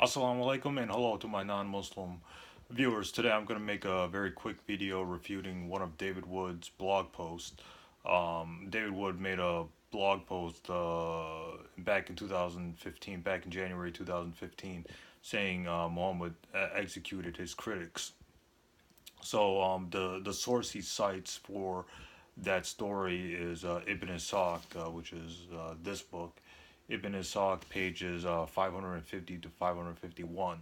Assalamu alaikum and hello to my non-Muslim viewers. Today I'm going to make a very quick video refuting one of David Wood's blog posts. David Wood made a blog post back in 2015, back in January 2015, saying Muhammad executed his critics. The source he cites for that story is Ibn Ishaq, which is this book. Ibn Ishaq, pages 550 to 551.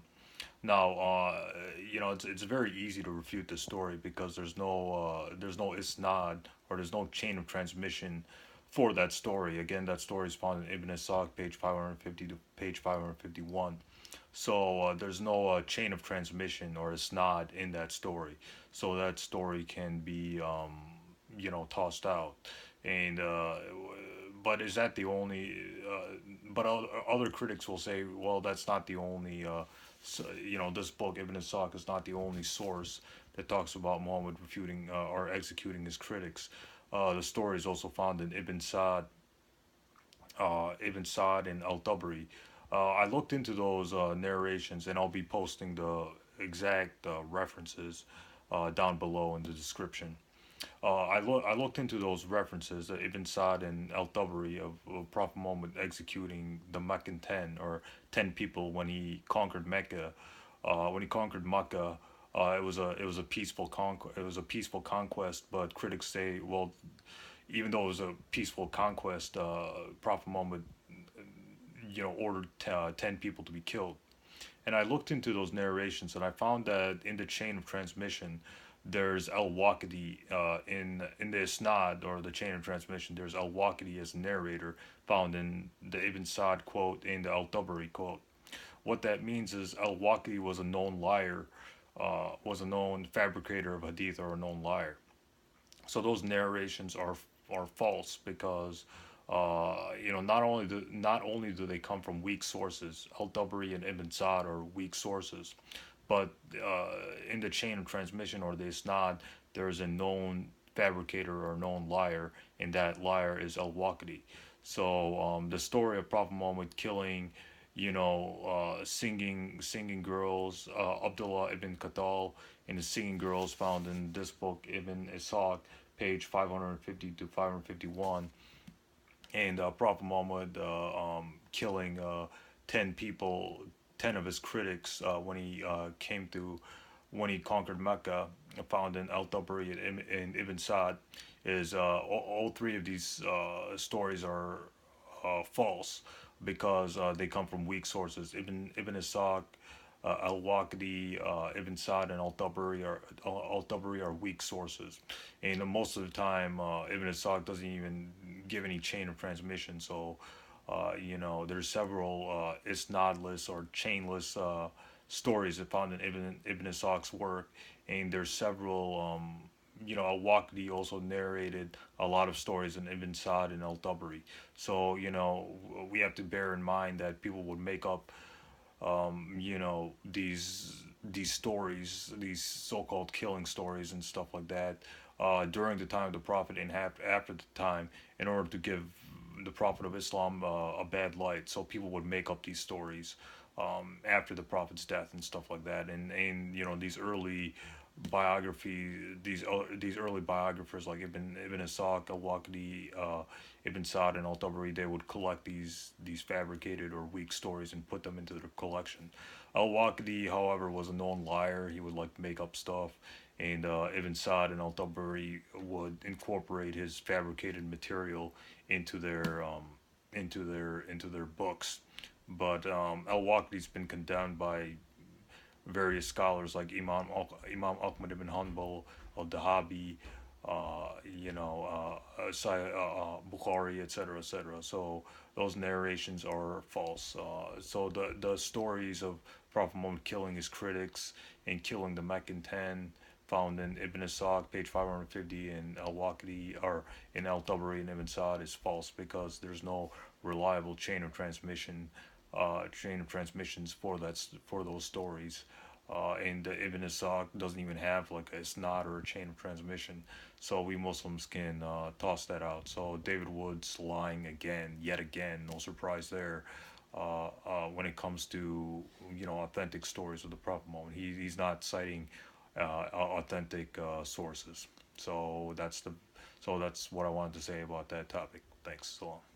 Now, it's very easy to refute this story because there's no isnad, or there's no chain of transmission for that story. Again, that story is found in Ibn Ishaq, page 550 to page 551. There's no chain of transmission or isnad in that story. So that story can be tossed out. And but is that the only? But other critics will say, well, that's not the only. This book Ibn Ishaq is not the only source that talks about Muhammad refuting or executing his critics. The story is also found in Ibn Sa'd and Al-Tabari. I looked into those narrations, and I'll be posting the exact references down below in the description. I looked into those references, Ibn Sa'd and Al-Tabari, of Prophet Muhammad executing the Meccan 10, or 10 people when he conquered Mecca. When he conquered Mecca, it was a peaceful conquest. It was a peaceful conquest, but critics say, well, even though it was a peaceful conquest, Prophet Muhammad, ordered 10 people to be killed. And I looked into those narrations, and I found that in the chain of transmission, there's al-Waqidi in the isnad, or the chain of transmission. There's al-Waqidi as narrator, found in the Ibn Sa'd quote and the Al-Tabari quote. What that means is al-Waqidi was a known liar, was a known fabricator of hadith, or a known liar. So those narrations are false because not only do they come from weak sources. Al-Tabari and Ibn Sa'd are weak sources, but in the chain of transmission, or the isnad, there is a known fabricator or known liar, and that liar is al-Waqidi. The story of Prophet Muhammad killing, singing girls, Abdullah ibn Qatal, and the singing girls found in this book Ibn Ishaq, page 550 to 551, and Prophet Muhammad killing 10 people, 10 of his critics when he when he conquered Mecca, found in Al-Tabari and Ibn Sa'd, is all three of these stories are false because they come from weak sources. Ibn Ishaq, Al-Waqidi, Ibn Sa'd, and Al-Tabari are weak sources, and most of the time Ibn Ishaq doesn't even give any chain of transmission. There's several isnadless or chainless stories that found in Ibn Ishaq's work, and there's several. Al-Waqidi also narrated a lot of stories in Ibn Sa'd and Al-Tabari. We have to bear in mind that people would make up these stories, these so-called killing stories and stuff like that, during the time of the Prophet and after the time, in order to give the Prophet of Islam a bad light. So people would make up these stories after the Prophet's death and stuff like that. And these early these early biographers like Ibn Ishaq, Al-Waqidi, Ibn Sa'd, and Al-Tabari, they would collect these fabricated or weak stories and put them into their collection. Al-Waqidi, however, was a known liar. He would like make up stuff, and Ibn Sa'd and Al-Tabari would incorporate his fabricated material into their books. But Al-Waqidi's been condemned by various scholars like Imam Ahmad ibn Hanbal, al-Dahabi, Bukhari, etc., etc. So those narrations are false. The stories of Prophet Muhammad killing his critics and killing the Meccan 10, found in Ibn Ishaq, page 550, and Al-Waqidi, or in Al-Tabari and Ibn Sa'd, is false because there's no reliable chain of transmissions for those stories. And Ibn Ishaq doesn't even have like a isnad or a chain of transmission, so we Muslims can toss that out. So David Wood's lying again, yet again. No surprise there. When it comes to authentic stories of the Prophet Muhammad. He's not citing authentic sources. So that's what I wanted to say about that topic. Thanks. So long.